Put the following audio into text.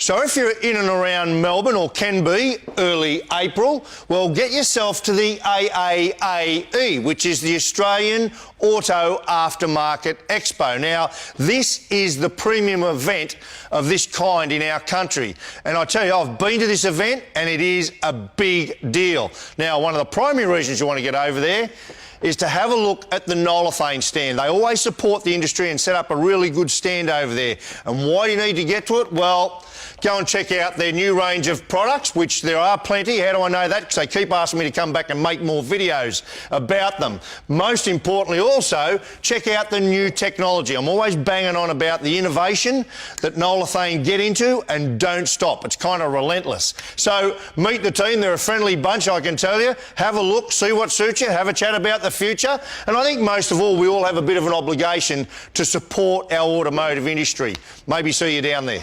So if you're in and around Melbourne, or can be, early April, well, get yourself to the AAAE, which is the Australian Auto Aftermarket Expo. Now, this is the premium event of this kind in our country. And I tell you, I've been to this event and it is a big deal. Now, one of the primary reasons you want to get over there is to have a look at the Nolathane stand. They always support the industry and set up a really good stand over there. And why do you need to get to it? Well, go and check out their new range of products, which there are plenty. How do I know that? Because they keep asking me to come back and make more videos about them. Most importantly also, check out the new technology. I'm always banging on about the innovation that Nolathane get into and don't stop. It's kind of relentless. So meet the team. They're a friendly bunch, I can tell you. Have a look, see what suits you, have a chat about the future. And I think most of all, we all have a bit of an obligation to support our automotive industry. Maybe see you down there.